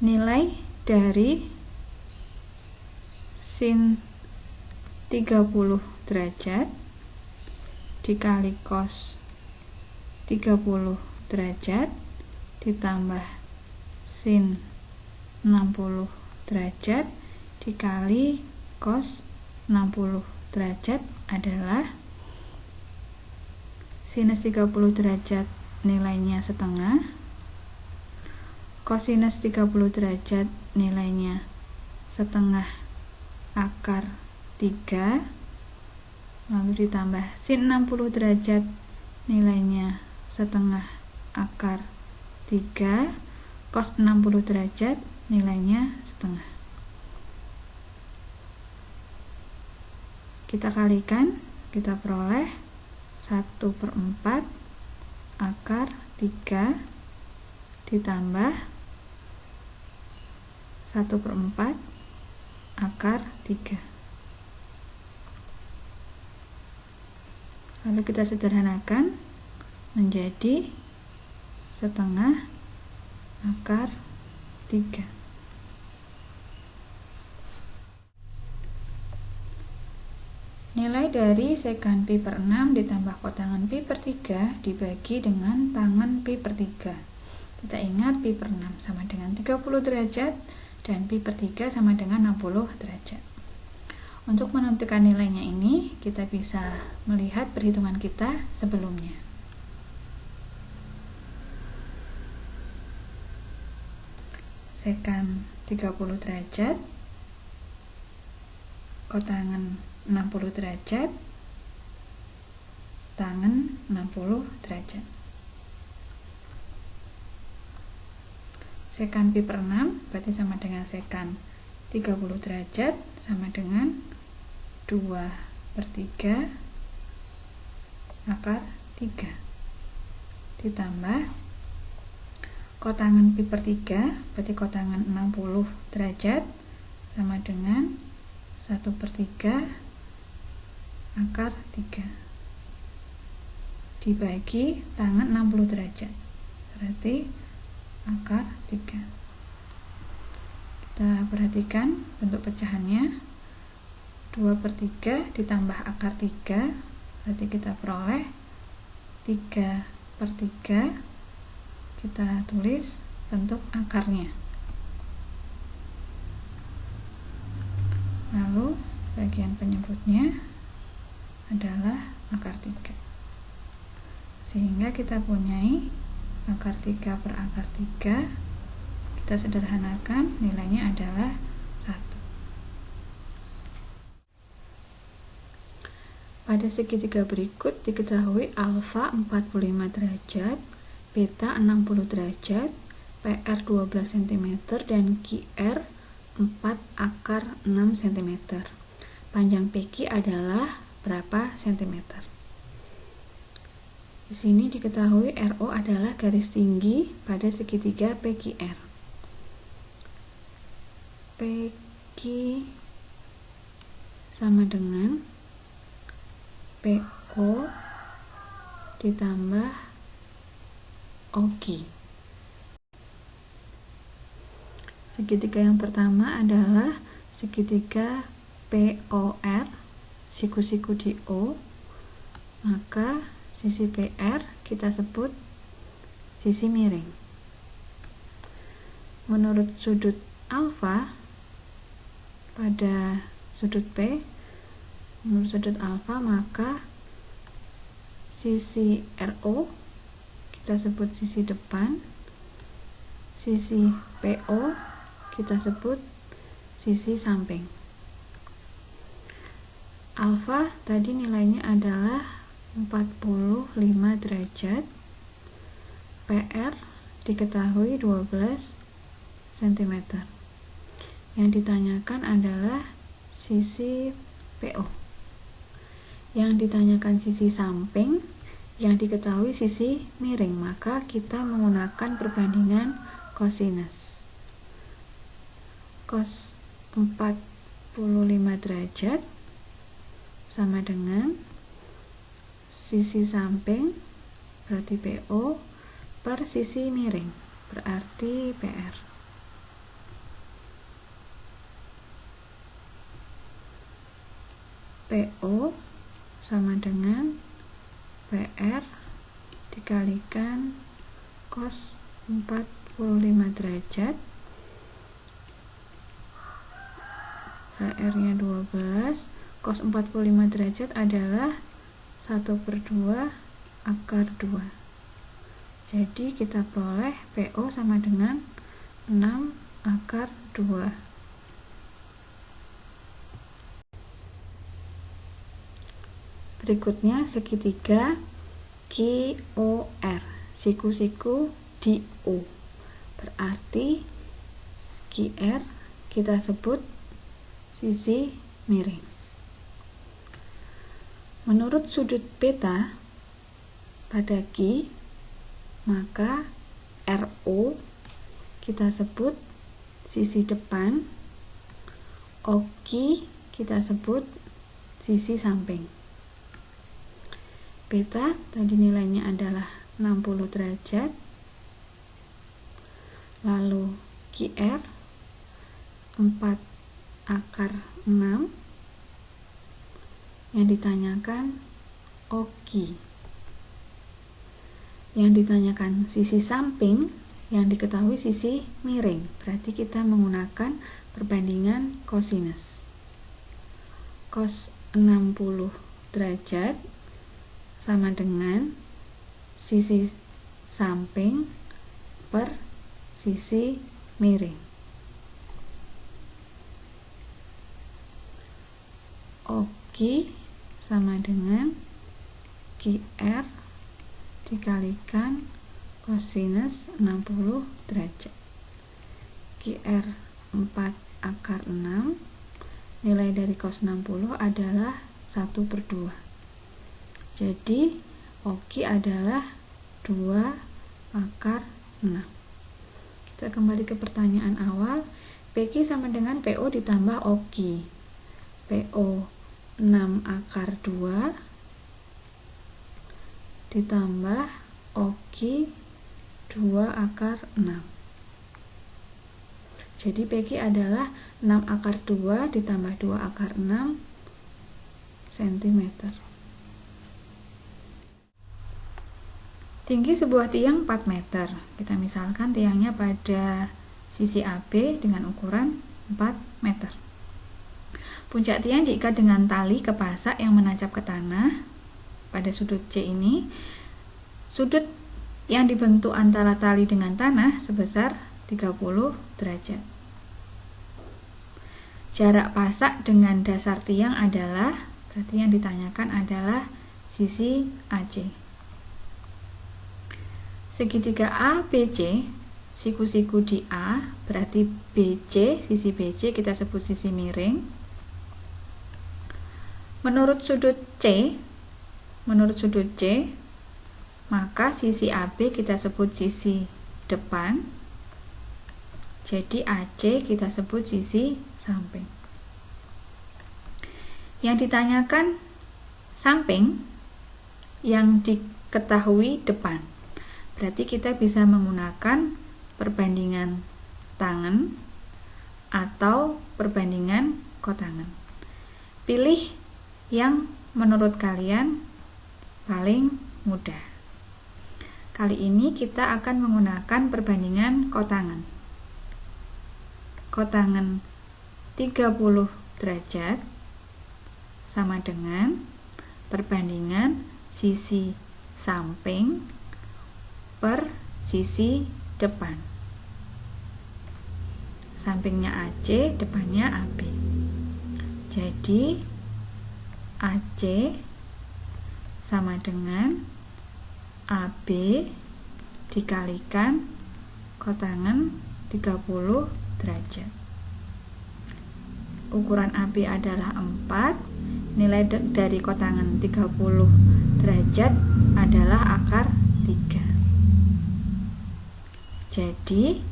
nilai dari sin 30 derajat dikali cos 30 derajat ditambah sin 60 derajat dikali cos 60 derajat adalah sinus 30 derajat nilainya setengah, kosinus 30 derajat nilainya setengah akar 3, lalu ditambah sin 60 derajat nilainya setengah akar 3, cos 60 derajat nilainya setengah. Kita kalikan, kita peroleh 1/4 akar 3 ditambah 1/4 akar 3. Lalu kita sederhanakan menjadi setengah akar 3. Nilai dari sekan pi per 6 ditambah kotangan pi per 3 dibagi dengan tangan pi per 3. Kita ingat pi per 6 sama dengan 30 derajat dan pi per 3 sama dengan 60 derajat. Untuk menentukan nilainya ini, kita bisa melihat perhitungan kita sebelumnya. Sekan 30 derajat, kotangan 60 derajat, tangan 60 derajat. Sekan pi per 6 berarti sama dengan sekan 30 derajat sama dengan 2/3 akar 3 ditambah kotangan pi per 3 berarti kotangan 60 derajat sama dengan 1/3 akar 3 dibagi tangan 60 derajat berarti akar 3. Kita perhatikan bentuk pecahannya, 2/3 ditambah akar 3 berarti kita peroleh 3/3. Kita tulis bentuk akarnya, lalu bagian penyebutnya adalah akar 3, sehingga kita punyai akar 3 per akar 3. Kita sederhanakan, nilainya adalah 1. Pada segitiga berikut diketahui alfa 45 derajat, beta 60 derajat, PR 12 cm, dan QR 4 akar 6 cm. Panjang PQ adalah berapa cm? Di sini diketahui RO adalah garis tinggi pada segitiga PQR. PQ sama dengan PO ditambah OQ. Segitiga yang pertama adalah segitiga POR, siku-siku di O, maka sisi PR kita sebut sisi miring. Menurut sudut alfa pada sudut P, menurut sudut alfa, maka sisi RO kita sebut sisi depan, sisi PO kita sebut sisi samping. Alfa tadi nilainya adalah 45 derajat, PR diketahui 12 cm. Yang ditanyakan adalah sisi PO. Yang ditanyakan sisi samping, yang diketahui sisi miring, maka kita menggunakan perbandingan kosinus. Cos 45 derajat sama dengan sisi samping berarti PO per sisi miring berarti PR. PO sama dengan PR dikalikan cos 45 derajat. PR nya 12, cos 45 derajat adalah 1/2 akar 2. Jadi kita peroleh PO sama dengan 6 akar 2. Berikutnya segitiga QOR, siku-siku di O. Berarti QR kita sebut sisi miring. Menurut sudut beta pada Q, maka RO kita sebut sisi depan, OQ kita sebut sisi samping. Beta tadi nilainya adalah 60 derajat. Lalu QR 4 akar 6. Yang ditanyakan OQ. Yang ditanyakan sisi samping, yang diketahui sisi miring. Berarti kita menggunakan perbandingan kosinus. Cos 60 derajat sama dengan sisi samping per sisi miring. OQ sama dengan QR dikalikan kosinus 60 derajat. QR 4 akar 6, nilai dari cos 60 adalah 1/2. Jadi OQ adalah 2 akar 6. Kita kembali ke pertanyaan awal. PQ sama dengan PO ditambah OQ. PO 6 akar 2 ditambah OQ 2 akar 6. Jadi PQ adalah 6 akar 2 ditambah 2 akar 6 cm. Tinggi sebuah tiang 4 meter. Kita misalkan tiangnya pada sisi AB dengan ukuran 4 meter. Puncak tiang diikat dengan tali kepasak yang menancap ke tanah pada sudut C ini. Sudut yang dibentuk antara tali dengan tanah sebesar 30 derajat. Jarak pasak dengan dasar tiang adalah, berarti yang ditanyakan adalah sisi AC. Segitiga ABC, siku-siku di A, berarti BC, sisi BC kita sebut sisi miring. Menurut sudut C, maka sisi AB kita sebut sisi depan. Jadi AC kita sebut sisi samping. Yang ditanyakan samping, yang diketahui depan. Berarti kita bisa menggunakan perbandingan tangen atau perbandingan kotangen. Pilih yang menurut kalian paling mudah. Kali ini kita akan menggunakan perbandingan kotangen. Kotangen 30 derajat sama dengan perbandingan sisi samping per sisi depan. Sampingnya AC, depannya AB. Jadi AC sama dengan AB dikalikan kotangen 30 derajat. Ukuran AB adalah 4, nilai dari kotangen 30 derajat adalah akar 3. Jadi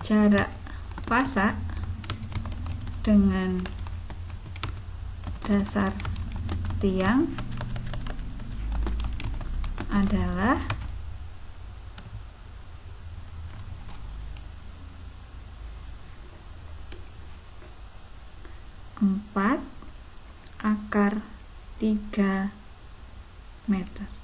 jarak pasak dengan dasar tiang adalah 4 akar 3 meter.